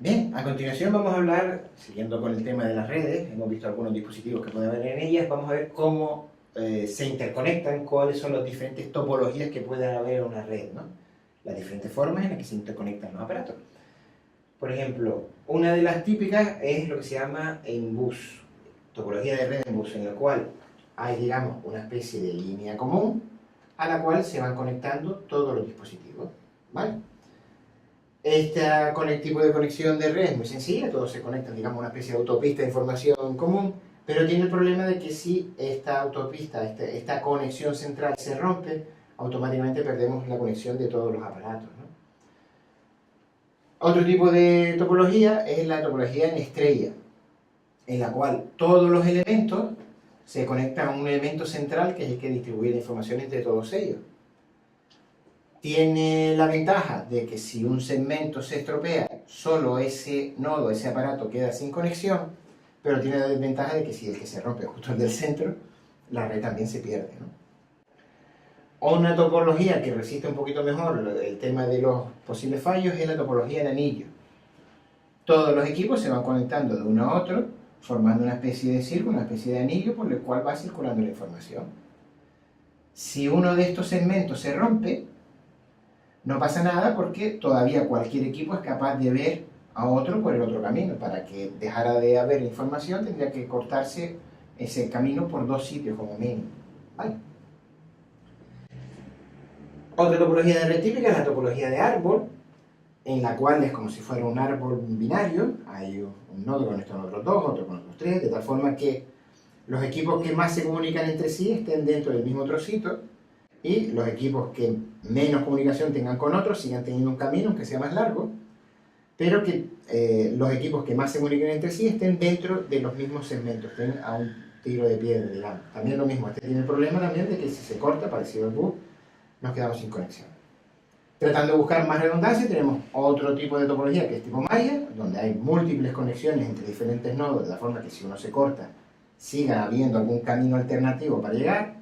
Bien, a continuación vamos a hablar, siguiendo con el tema de las redes, hemos visto algunos dispositivos que puede haber en ellas, vamos a ver cómo se interconectan, cuáles son las diferentes topologías que puede haber en una red, ¿no? Las diferentes formas en las que se interconectan los aparatos. Por ejemplo, una de las típicas es lo que se llama en bus, topología de red en bus, en la cual hay, digamos, una especie de línea común a la cual se van conectando todos los dispositivos, ¿vale? Tipo de conexión de red es muy sencilla, todos se conectan, digamos, a una especie de autopista de información común, pero tiene el problema de que si esta autopista, esta conexión central se rompe, automáticamente perdemos la conexión de todos los aparatos, ¿no? Otro tipo de topología es la topología en estrella, en la cual todos los elementos se conectan a un elemento central que es el que distribuye la información entre todos ellos. Tiene la ventaja de que si un segmento se estropea, solo ese nodo, ese aparato queda sin conexión, pero tiene la desventaja de que si el que se rompe es justo el del centro, la red también se pierde, ¿no? Una topología que resiste un poquito mejor el tema de los posibles fallos es la topología de anillo. Todos los equipos se van conectando de uno a otro, formando una especie de círculo, una especie de anillo por el cual va circulando la información. Si uno de estos segmentos se rompe, no pasa nada porque todavía cualquier equipo es capaz de ver a otro por el otro camino. Para que dejara de haber información tendría que cortarse ese camino por dos sitios como mínimo, ¿vale? Otra topología de red típica es la topología de árbol, en la cual es como si fuera un árbol binario. Hay un nodo conectado con otros dos, otro con otros tres, de tal forma que los equipos que más se comunican entre sí estén dentro del mismo trocito, y los equipos que menos comunicación tengan con otros sigan teniendo un camino, aunque sea más largo, pero que los equipos que más se comuniquen entre sí estén dentro de los mismos segmentos, estén a un tiro de piedra, digamos. También lo mismo, este tiene el problema también de que si se corta, parecido al bus, nos quedamos sin conexión. Tratando de buscar más redundancia, tenemos otro tipo de topología que es tipo malla, donde hay múltiples conexiones entre diferentes nodos, de la forma que si uno se corta, siga habiendo algún camino alternativo para llegar.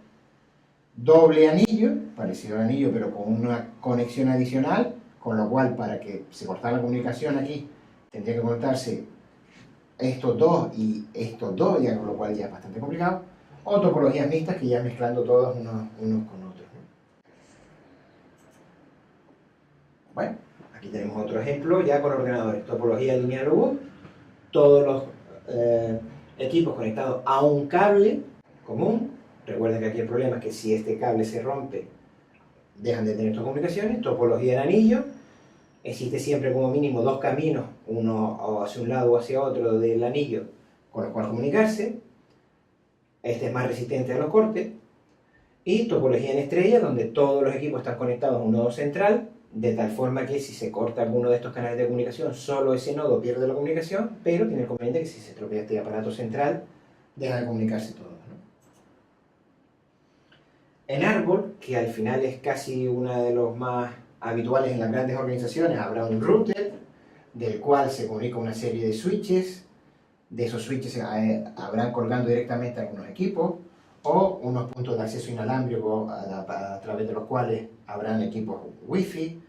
Doble anillo, parecido al anillo pero con una conexión adicional, con lo cual para que se cortara la comunicación aquí, tendría que conectarse estos dos y estos dos, ya, con lo cual ya es bastante complicado. O topologías mixtas que ya mezclando todos unos con otros, ¿no? Bueno, aquí tenemos otro ejemplo ya con ordenadores. Topología lineal U, todos los equipos conectados a un cable común. Recuerden que aquí el problema es que si este cable se rompe, dejan de tener estas comunicaciones. Topología de anillo, existe siempre como mínimo dos caminos, uno hacia un lado o hacia otro del anillo, con los cuales comunicarse. Este es más resistente a los cortes. Y topología en estrella, donde todos los equipos están conectados a un nodo central, de tal forma que si se corta alguno de estos canales de comunicación, solo ese nodo pierde la comunicación, pero tiene el conveniente que si se estropea este aparato central, deja de comunicarse todos, ¿no? En árbol, que al final es casi uno de los más habituales en las grandes organizaciones, habrá un router, del cual se comunica una serie de switches. De esos switches habrán colgando directamente algunos equipos, o unos puntos de acceso inalámbrico a través de los cuales habrán equipos wifi,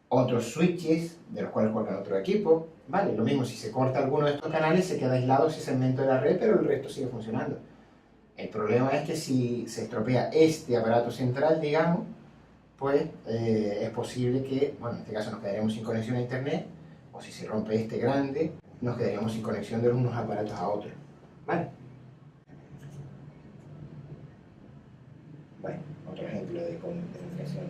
otros switches de los cuales cuelgan otro equipo, ¿vale? Lo mismo, si se corta alguno de estos canales se queda aislado ese segmento de la red, pero el resto sigue funcionando. El problema es que si se estropea este aparato central, digamos, pues es posible que, bueno, en este caso nos quedaremos sin conexión a internet, o si se rompe este grande, nos quedaríamos sin conexión de unos aparatos a otros, ¿vale? Bueno, otro ejemplo de comunicación.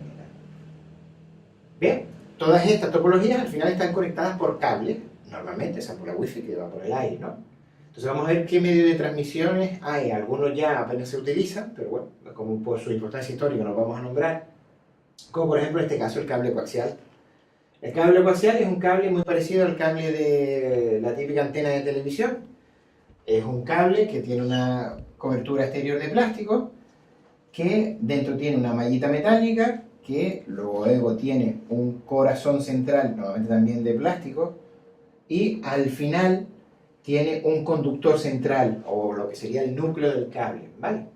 Bien, todas estas topologías al final están conectadas por cable, normalmente, esa por la wifi que va por el aire, ¿no? Entonces vamos a ver qué medio de transmisiones hay. Algunos ya apenas se utilizan, pero bueno, como por su importancia histórica nos vamos a nombrar, como por ejemplo en este caso el cable coaxial. El cable coaxial es un cable muy parecido al cable de la típica antena de televisión. Es un cable que tiene una cobertura exterior de plástico, que dentro tiene una mallita metálica, que luego tiene un corazón central, normalmente también de plástico, y al final tiene un conductor central, o lo que sería el núcleo del cable, ¿vale?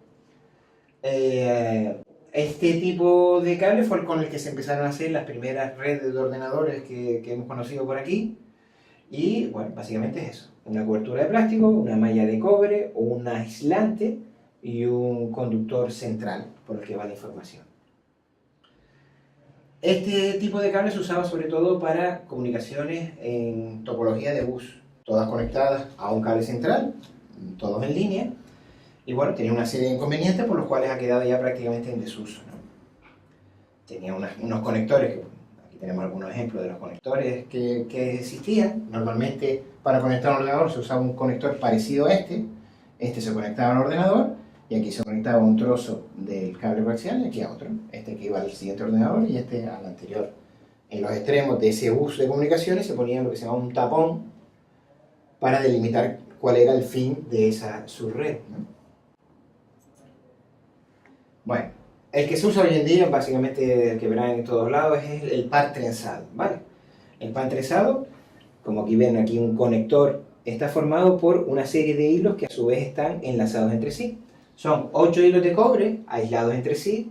Este tipo de cable fue con el que se empezaron a hacer las primeras redes de ordenadores que hemos conocido por aquí, Y bueno, básicamente es eso. Una cobertura de plástico, una malla de cobre, un aislante y un conductor central por el que va la información. Este tipo de cable se usaba sobre todo para comunicaciones en topología de bus, todas conectadas a un cable central, todos en línea, y bueno, tenía una serie de inconvenientes por los cuales ha quedado ya prácticamente en desuso, ¿no? Tenía unos conectores, aquí tenemos algunos ejemplos de los conectores que existían. Normalmente para conectar a un ordenador se usaba un conector parecido a este se conectaba al ordenador, y aquí se conectaba un trozo del cable coaxial y aquí a otro, este que iba al siguiente ordenador y este al anterior. En los extremos de ese bus de comunicaciones se ponía lo que se llama un tapón para delimitar cuál era el fin de esa subred, ¿no? Bueno, el que se usa hoy en día, básicamente el que verán en todos lados, es el par trenzado, ¿vale? El par trenzado, como aquí ven aquí un conector, está formado por una serie de hilos que a su vez están enlazados entre sí. Son 8 hilos de cobre aislados entre sí,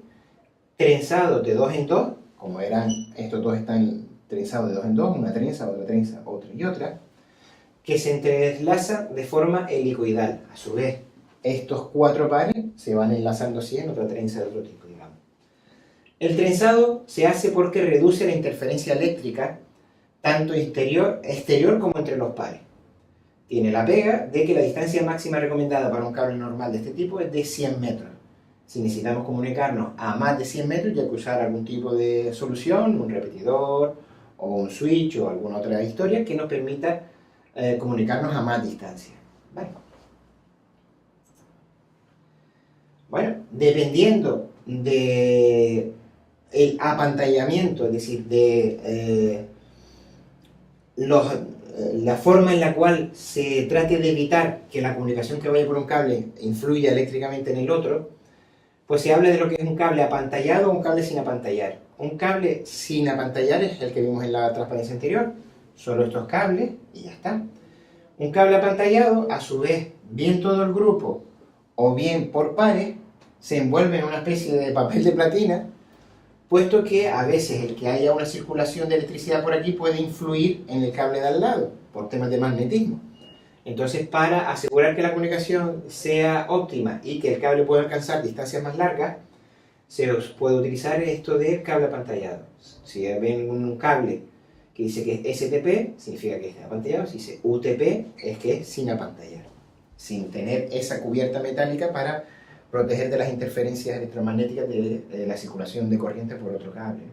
trenzados de 2 en 2, como eran, estos dos están trenzados de 2 en 2, una trenza, otra y otra, que se entrelazan de forma helicoidal. A su vez, estos 4 pares se van enlazando así en otra trenza de otro tipo, digamos. El trenzado se hace porque reduce la interferencia eléctrica tanto exterior como entre los pares. Tiene la pega de que la distancia máxima recomendada para un cable normal de este tipo es de 100 metros. Si necesitamos comunicarnos a más de 100 metros, ya hay que usar algún tipo de solución, un repetidor o un switch o alguna otra historia que nos permita comunicarnos a más distancia. ¿Vale? Bueno, dependiendo de el apantallamiento, es decir, de la forma en la cual se trate de evitar que la comunicación que vaya por un cable influya eléctricamente en el otro, pues se habla de lo que es un cable apantallado o un cable sin apantallar. Un cable sin apantallar es el que vimos en la transparencia anterior, solo estos cables y ya está. Un cable apantallado, a su vez, bien todo el grupo o bien por pares, se envuelve en una especie de papel de platina, puesto que a veces el que haya una circulación de electricidad por aquí puede influir en el cable de al lado, por temas de magnetismo. Entonces, para asegurar que la comunicación sea óptima y que el cable pueda alcanzar distancias más largas, se puede utilizar esto de cable apantallado. Si ven un cable que dice que es STP, significa que está apantallado. Si dice UTP, es que es sin apantallar, sin tener esa cubierta metálica para proteger de las interferencias electromagnéticas de la circulación de corriente por otro cable.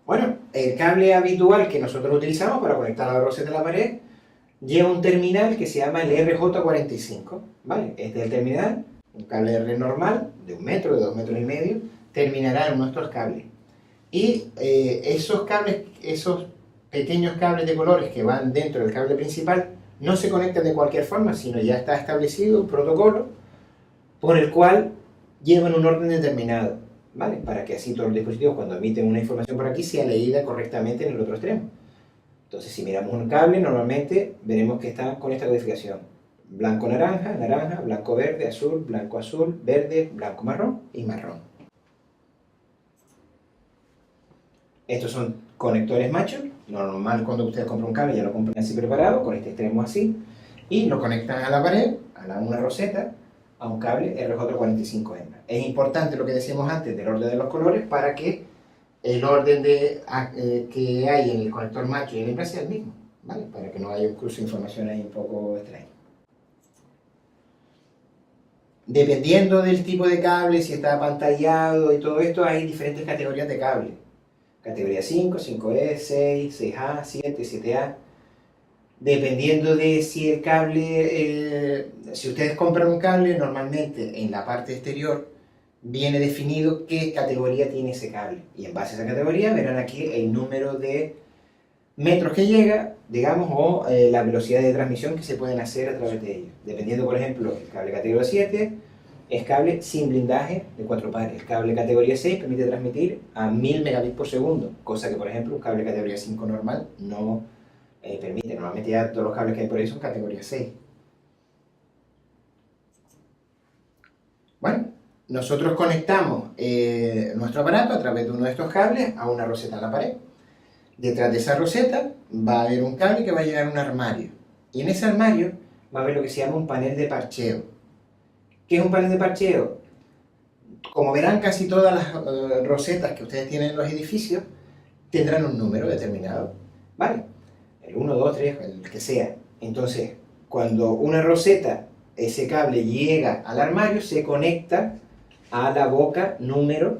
Bueno, el cable habitual que nosotros utilizamos para conectar a la roseta de la pared lleva un terminal que se llama el RJ45, ¿vale? Este es el terminal, un cable R normal, de 1 metro, de 2 metros y medio, terminará en nuestros cables. Y esos cables, esos pequeños cables de colores que van dentro del cable principal, no se conectan de cualquier forma, sino ya está establecido un protocolo por el cual llevan un orden determinado, ¿vale? Para que así todos los dispositivos, cuando emiten una información por aquí, sea leída correctamente en el otro extremo. Entonces, si miramos un cable, normalmente veremos que está con esta codificación: blanco-naranja, naranja, blanco-verde, azul, blanco-azul, verde, blanco-marrón y marrón. Estos son conectores machos. Normal, cuando ustedes compran un cable ya lo compran así preparado, con este extremo así, y lo conectan a la pared, a una roseta, a un cable RJ45 hembra. Es importante lo que decíamos antes del orden de los colores para que el orden que hay en el conector macho y en la hembra sea el mismo, ¿vale? Para que no haya un cruce de información ahí un poco extraño. Dependiendo del tipo de cable, si está apantallado y todo esto, hay diferentes categorías de cable. Categoría 5, 5E, 6, 6A, 7, 7A. Dependiendo de si el cable, si ustedes compran un cable, normalmente en la parte exterior viene definido qué categoría tiene ese cable. Y en base a esa categoría verán aquí el número de metros que llega, digamos, o la velocidad de transmisión que se pueden hacer a través de ellos. Dependiendo, por ejemplo, el cable categoría 7 es cable sin blindaje de 4 pares. El cable categoría 6 permite transmitir a 1000 megabits por segundo, cosa que, por ejemplo, un cable categoría 5 normal no permite. Normalmente ya todos los cables que hay por ahí son categoría 6. Bueno, nosotros conectamos nuestro aparato a través de uno de estos cables a una roseta en la pared. Detrás de esa roseta va a haber un cable que va a llegar a un armario. Y en ese armario va a haber lo que se llama un panel de parcheo. ¿Qué es un panel de parcheo? Como verán, casi todas las rosetas que ustedes tienen en los edificios tendrán un número determinado, ¿vale? El 1, 2, 3, el que sea. Entonces, cuando una roseta, ese cable llega al armario, se conecta a la boca número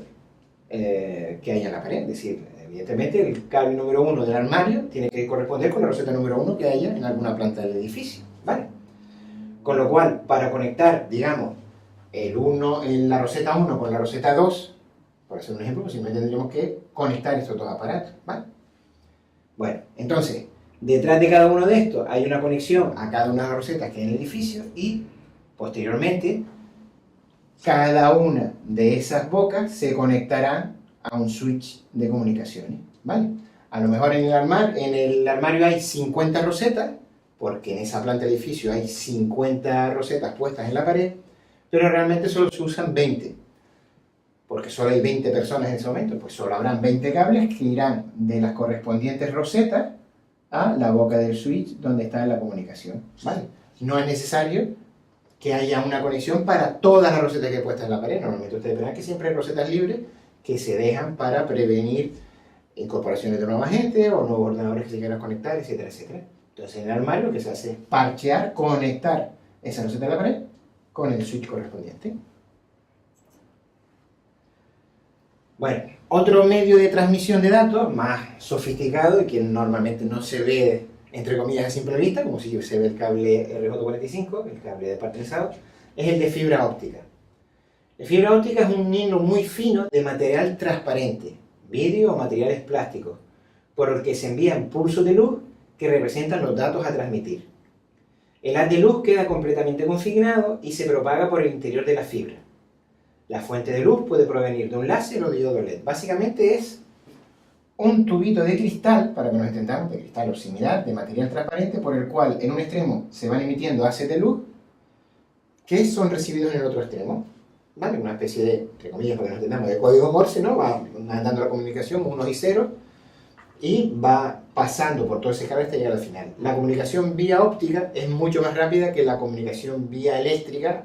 que hay en la pared. Es decir, evidentemente el cable número 1 del armario tiene que corresponder con la roseta número 1 que haya en alguna planta del edificio, ¿vale? Con lo cual, para conectar, digamos, la roseta 1 con la roseta 2, por hacer un ejemplo, pues simplemente tendríamos que conectar estos dos aparatos, ¿vale? Bueno, entonces, detrás de cada uno de estos hay una conexión a cada una de las rosetas que hay en el edificio y, posteriormente, cada una de esas bocas se conectará a un switch de comunicaciones, ¿vale? A lo mejor en el armario hay 50 rosetas, porque en esa planta de edificio hay 50 rosetas puestas en la pared, pero realmente solo se usan 20, porque solo hay 20 personas en ese momento, pues solo habrán 20 cables que irán de las correspondientes rosetas a la boca del switch donde está la comunicación, ¿vale? No es necesario que haya una conexión para todas las rosetas que hay puestas en la pared. Normalmente ustedes verán que siempre hay rosetas libres que se dejan para prevenir incorporaciones de nueva gente o nuevos ordenadores que se quieran conectar, etcétera, etcétera. Entonces en el armario lo que se hace es parchear, conectar esa roseta en la pared con el switch correspondiente. Bueno, otro medio de transmisión de datos más sofisticado y que normalmente no se ve, entre comillas, a simple vista, como si se ve el cable RJ45, el cable de par trenzado, es el de fibra óptica. La fibra óptica es un hilo muy fino de material transparente, vidrio o materiales plásticos, por el que se envían pulsos de luz que representan los datos a transmitir. El haz de luz queda completamente confinado y se propaga por el interior de la fibra. La fuente de luz puede provenir de un láser o diodo LED. Básicamente es un tubito de cristal, para que nos entendamos, de cristal o similar, de material transparente, por el cual en un extremo se van emitiendo haces de luz que son recibidos en el otro extremo, ¿vale? Una especie de, entre comillas, para que nos entendamos, de código Morse, ¿no? Va mandando la comunicación, unos y ceros, y va pasando por todo ese cable hasta llegar al final. La comunicación vía óptica es mucho más rápida que la comunicación vía eléctrica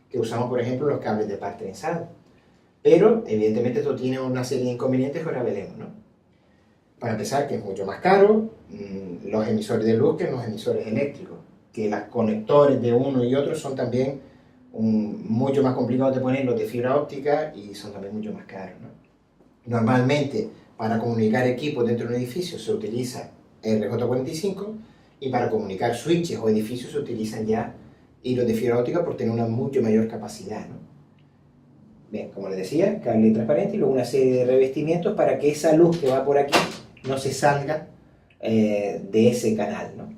que usamos, por ejemplo, los cables de par trenzado. Pero, evidentemente, esto tiene una serie de inconvenientes que ahora veremos, ¿no? Para empezar, que es mucho más caro los emisores de luz que los emisores eléctricos, que los conectores de uno y otro son también mucho más complicados de poner, los de fibra óptica, y son también mucho más caros, ¿no? Normalmente, para comunicar equipos dentro de un edificio se utiliza RJ45 y para comunicar switches o edificios se utilizan ya hilos de fibra óptica por tener una mucho mayor capacidad, ¿no? Bien, como les decía, cable transparente y luego una serie de revestimientos para que esa luz que va por aquí no se salga de ese canal, ¿no?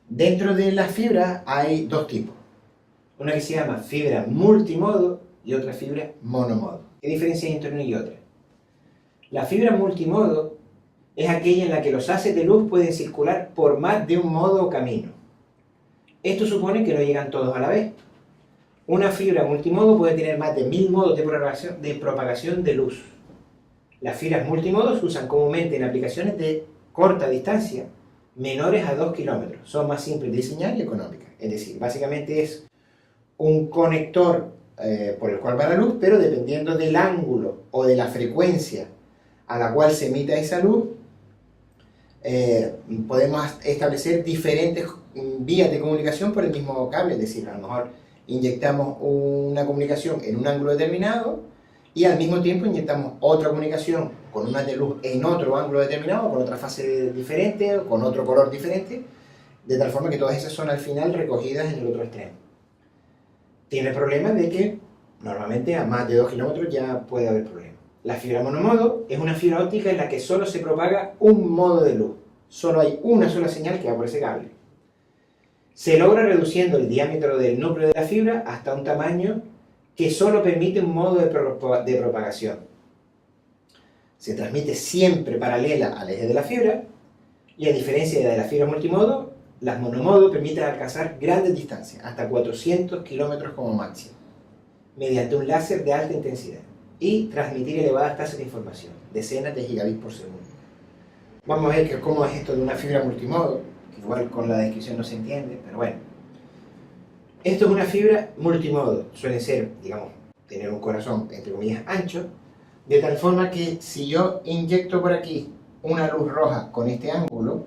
Dentro de la fibra hay dos tipos. Una que se llama fibra multimodo y otra fibra monomodo. ¿Qué diferencia hay entre una y otra? La fibra multimodo es aquella en la que los haces de luz pueden circular por más de un modo o camino. Esto supone que no llegan todos a la vez. Una fibra multimodo puede tener más de 1000 modos de propagación de luz. Las fibras multimodo se usan comúnmente en aplicaciones de corta distancia, menores a 2 kilómetros. Son más simples de diseñar y económicas. Es decir, básicamente es un conector por el cual va la luz, pero dependiendo del ángulo o de la frecuencia a la cual se emita esa luz, podemos establecer diferentes vías de comunicación por el mismo cable. Es decir, a lo mejor inyectamos una comunicación en un ángulo determinado y al mismo tiempo inyectamos otra comunicación con una de luz en otro ángulo determinado, con otra fase diferente o con otro color diferente, de tal forma que todas esas son al final recogidas en el otro extremo. Tiene el problema de que normalmente a más de 2 kilómetros ya puede haber problemas. La fibra monomodo es una fibra óptica en la que solo se propaga un modo de luz. Solo hay una sola señal que va por ese cable. Se logra reduciendo el diámetro del núcleo de la fibra hasta un tamaño que solo permite un modo de propagación. Se transmite siempre paralela al eje de la fibra y a diferencia de la fibra multimodo, las monomodo permiten alcanzar grandes distancias, hasta 400 kilómetros como máximo, mediante un láser de alta intensidad y transmitir elevadas tasas de información. decenas de gigabits por segundo. Vamos a ver cómo es esto de una fibra multimodo, que igual con la descripción no se entiende, pero bueno. Esto es una fibra multimodo, suele ser, digamos, tener un corazón, entre comillas, ancho, de tal forma que si yo inyecto por aquí una luz roja con este ángulo,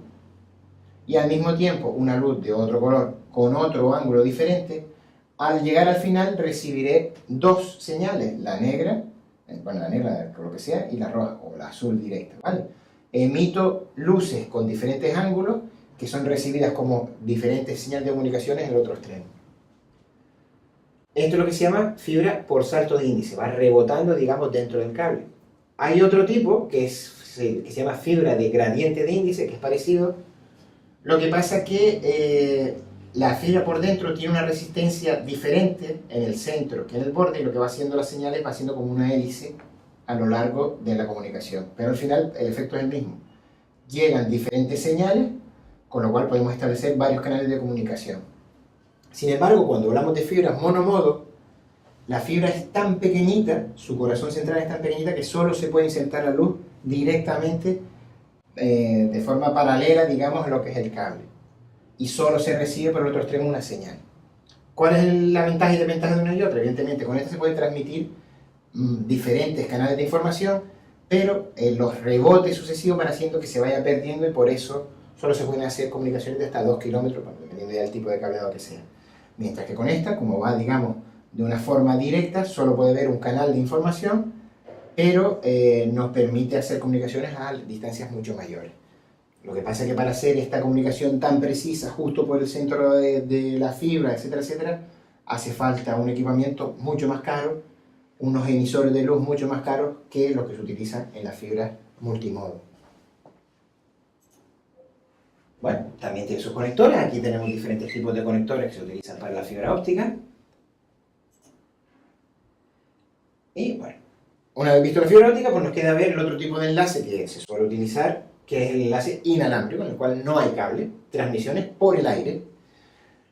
y al mismo tiempo una luz de otro color con otro ángulo diferente, al llegar al final recibiré dos señales, la negra, bueno, la negra, lo que sea, y la roja o la azul directa, ¿vale? Emito luces con diferentes ángulos que son recibidas como diferentes señales de comunicaciones en el otro extremo. Esto es lo que se llama fibra por salto de índice, va rebotando, digamos, dentro del cable. Hay otro tipo que se llama fibra de gradiente de índice, que es parecido. Lo que pasa es que la fibra por dentro tiene una resistencia diferente en el centro que en el borde, y lo que va haciendo las señales va haciendo como una hélice a lo largo de la comunicación. Pero al final el efecto es el mismo. Llegan diferentes señales, con lo cual podemos establecer varios canales de comunicación. Sin embargo, cuando hablamos de fibras monomodo, la fibra es tan pequeñita, su corazón central es tan pequeñita que solo se puede insertar la luz directamente de forma paralela, digamos, a lo que es el cable. Y solo se recibe por el otro extremo una señal. ¿Cuál es la ventaja y desventaja de una y otra? Evidentemente, con esta se pueden transmitir diferentes canales de información, pero los rebotes sucesivos van haciendo que se vaya perdiendo, y por eso solo se pueden hacer comunicaciones de hasta 2 kilómetros, dependiendo del tipo de cableado que sea. Mientras que con esta, como va, digamos, de una forma directa, solo puede haber un canal de información, pero nos permite hacer comunicaciones a distancias mucho mayores. Lo que pasa es que para hacer esta comunicación tan precisa, justo por el centro de la fibra, etcétera, etcétera, hace falta un equipamiento mucho más caro, unos emisores de luz mucho más caros que los que se utilizan en la fibra multimodo. Bueno, también tiene sus conectores. Aquí tenemos diferentes tipos de conectores que se utilizan para la fibra óptica. Y bueno, una vez visto la fibra óptica, pues nos queda ver el otro tipo de enlace que se suele utilizar, que es el enlace inalámbrico, en el cual no hay cable, transmisiones por el aire.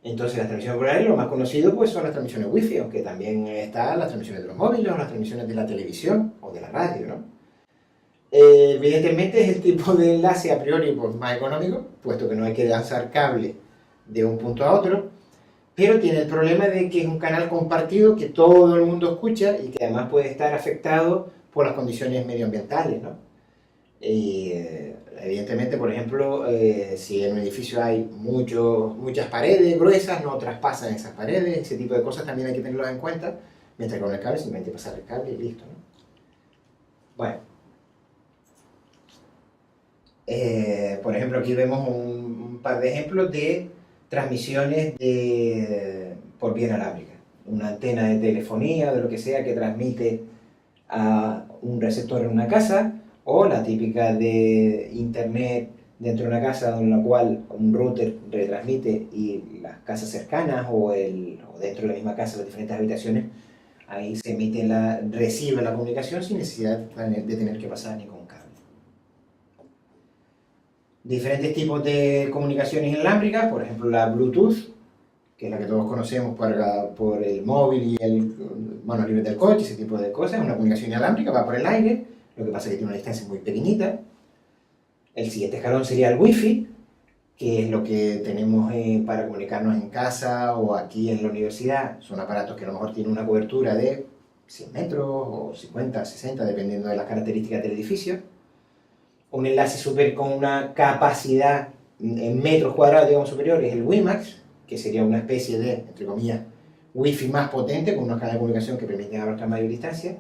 Entonces las transmisiones por el aire, lo más conocido pues son las transmisiones wifi, aunque también están las transmisiones de los móviles, o las transmisiones de la televisión o de la radio, ¿no? Evidentemente es el tipo de enlace a priori pues, más económico, puesto que no hay que lanzar cable de un punto a otro, pero tiene el problema de que es un canal compartido que todo el mundo escucha y que además puede estar afectado por las condiciones medioambientales, ¿no? Evidentemente, por ejemplo, si en un edificio hay muchas paredes gruesas, no traspasan esas paredes, ese tipo de cosas también hay que tenerlos en cuenta, mientras que con el cable simplemente pasar el cable y listo, ¿no? Bueno. Por ejemplo, aquí vemos un par de ejemplos de transmisiones por vía inalámbrica. Una antena de telefonía, de lo que sea, que transmite a un receptor en una casa, o la típica de internet dentro de una casa, en la cual un router retransmite y las casas cercanas o dentro de la misma casa, las diferentes habitaciones, ahí se recibe la comunicación sin necesidad de tener que pasar ningún cable. Diferentes tipos de comunicaciones inalámbricas, por ejemplo la Bluetooth, que es la que todos conocemos por el móvil y el mano libre del coche, ese tipo de cosas. Una comunicación inalámbrica, va por el aire, lo que pasa es que tiene una distancia muy pequeñita. El siguiente escalón sería el Wi-Fi, que es lo que tenemos para comunicarnos en casa o aquí en la universidad. Son aparatos que a lo mejor tienen una cobertura de 100 metros o 50, 60, dependiendo de las características del edificio. Un enlace con una capacidad en metros cuadrados, digamos, superior, es el WiMAX, que sería una especie de, entre comillas, Wi-Fi más potente, con unos canales de comunicación que permiten abarcar mayor distancia.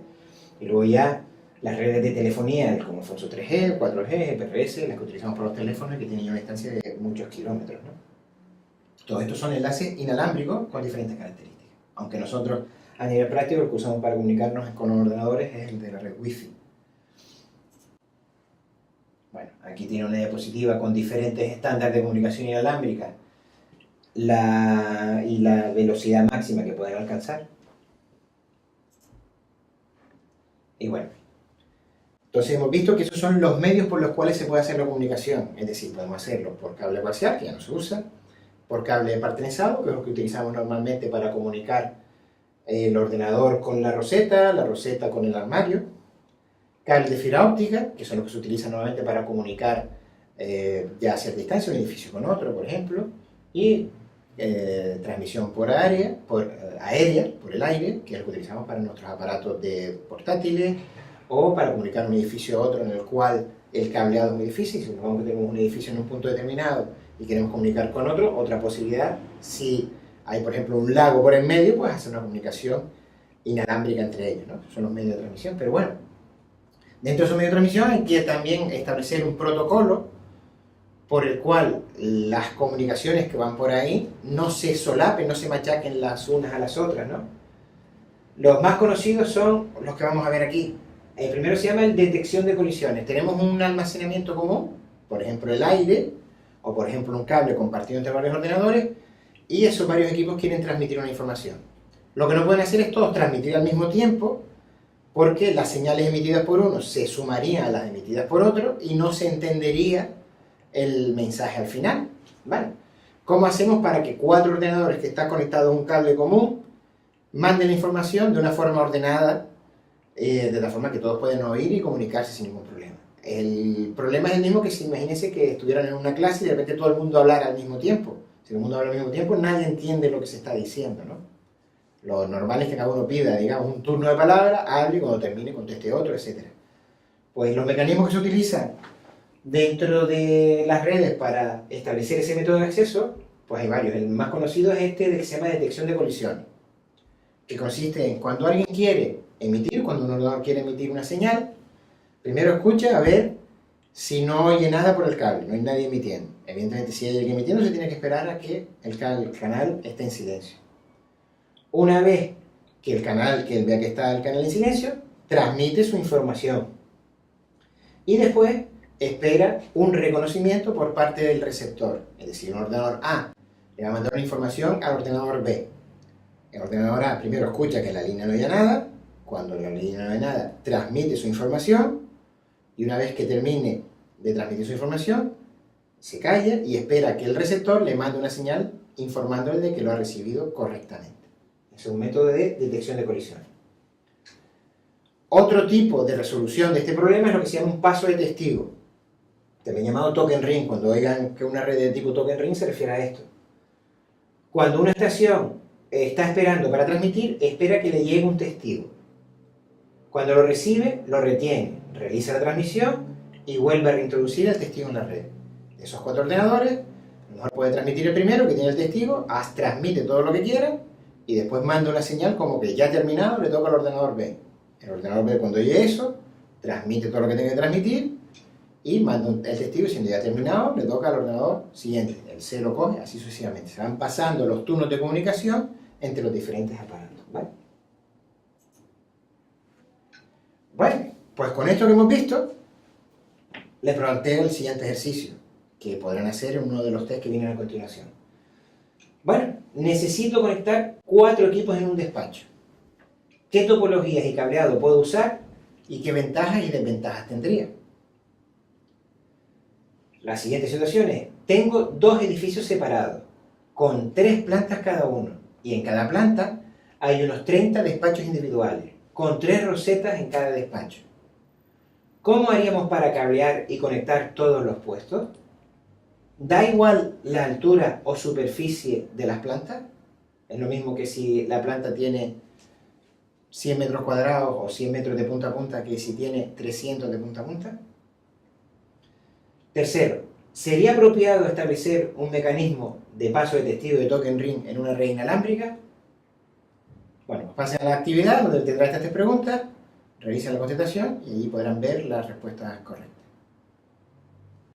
Y luego ya las redes de telefonía, como Alfonso 3G, 4G, GPRS, las que utilizamos para los teléfonos y que tienen una distancia de muchos kilómetros, ¿no? Todos estos son enlaces inalámbricos con diferentes características. Aunque nosotros, a nivel práctico, lo que usamos para comunicarnos con los ordenadores es el de la red Wi-Fi. Bueno, aquí tiene una diapositiva con diferentes estándares de comunicación inalámbrica y la velocidad máxima que pueden alcanzar. Y bueno, entonces hemos visto que esos son los medios por los cuales se puede hacer la comunicación. Es decir, podemos hacerlo por cable coaxial, que ya no se usa, por cable partrenzado, que es lo que utilizamos normalmente para comunicar el ordenador con la roseta con el armario, cables de fibra óptica, que son los que se utilizan normalmente para comunicar ya a cierta distancia un edificio con otro, por ejemplo, y transmisión por aérea, por el aire, que es lo que utilizamos para nuestros aparatos de portátiles, o para comunicar un edificio a otro en el cual el cableado es muy difícil. Si supongamos que tenemos un edificio en un punto determinado y queremos comunicar con otro, otra posibilidad, si hay por ejemplo un lago por en medio, pues hacer una comunicación inalámbrica entre ellos, ¿no? Son los medios de transmisión, pero bueno, dentro de esos medios de transmisión hay que también establecer un protocolo por el cual las comunicaciones que van por ahí no se solapen, no se machaquen las unas a las otras, ¿no? Los más conocidos son los que vamos a ver aquí. El primero se llama el detección de colisiones. Tenemos un almacenamiento común, por ejemplo el aire, o por ejemplo un cable compartido entre varios ordenadores, y esos varios equipos quieren transmitir una información. Lo que no pueden hacer es todos transmitir al mismo tiempo, porque las señales emitidas por uno se sumarían a las emitidas por otro y no se entendería el mensaje al final, ¿vale? ¿Cómo hacemos para que 4 ordenadores que están conectados a un cable común manden la información de una forma ordenada, de la forma que todos pueden oír y comunicarse sin ningún problema? El problema es el mismo que si imagínense que estuvieran en una clase y de repente todo el mundo hablara al mismo tiempo. Si todo el mundo habla al mismo tiempo, nadie entiende lo que se está diciendo, ¿no? Lo normal es que cada uno pida, digamos, un turno de palabra, hable y cuando termine conteste otro, etc. Pues los mecanismos que se utilizan dentro de las redes para establecer ese método de acceso, pues hay varios. El más conocido es este que se llama detección de colisiones, que consiste en cuando alguien quiere emitir, cuando un ordenador quiere emitir una señal, primero escucha a ver si no oye nada por el cable, no hay nadie emitiendo. Evidentemente, si hay alguien emitiendo, se tiene que esperar a que el canal esté en silencio. Una vez que él vea que está el canal en silencio, transmite su información. Y después espera un reconocimiento por parte del receptor. Es decir, un ordenador A le va a mandar una información al ordenador B. El ordenador A primero escucha que en la línea no haya nada. Cuando en la línea no hay nada, transmite su información. Y una vez que termine de transmitir su información, se calla y espera que el receptor le mande una señal informándole de que lo ha recibido correctamente. Es un método de detección de colisiones. Otro tipo de resolución de este problema es lo que se llama un paso de testigo, también llamado token ring. Cuando oigan que una red de tipo token ring se refiere a esto. Cuando una estación está esperando para transmitir, espera que le llegue un testigo. Cuando lo recibe, lo retiene, realiza la transmisión y vuelve a reintroducir al testigo en la red. De esos 4 ordenadores, a lo mejor puede transmitir el primero, que tiene el testigo, transmite todo lo que quiera, y después manda una señal como que ya ha terminado, le toca al ordenador B. El ordenador B, cuando oye eso, transmite todo lo que tenga que transmitir y manda el testigo diciendo ya ha terminado, le toca al ordenador siguiente. El C lo coge, así sucesivamente. Se van pasando los turnos de comunicación entre los diferentes aparatos, ¿vale? Bueno, pues con esto que hemos visto, les planteo el siguiente ejercicio, que podrán hacer en uno de los test que vienen a continuación. Bueno, necesito conectar 4 equipos en un despacho. ¿Qué topologías y cableado puedo usar y qué ventajas y desventajas tendría? La siguiente situación es, tengo 2 edificios separados, con 3 plantas cada uno, y en cada planta hay unos 30 despachos individuales, con 3 rosetas en cada despacho. ¿Cómo haríamos para cablear y conectar todos los puestos? ¿Da igual la altura o superficie de las plantas? Es lo mismo que si la planta tiene 100 metros cuadrados o 100 metros de punta a punta que si tiene 300 de punta a punta. Tercero, ¿sería apropiado establecer un mecanismo de paso de testigo de token ring en una red inalámbrica? Bueno, pues pasen a la actividad donde tendrán estas 3 preguntas, revisen la contestación y allí podrán ver las respuestas correctas.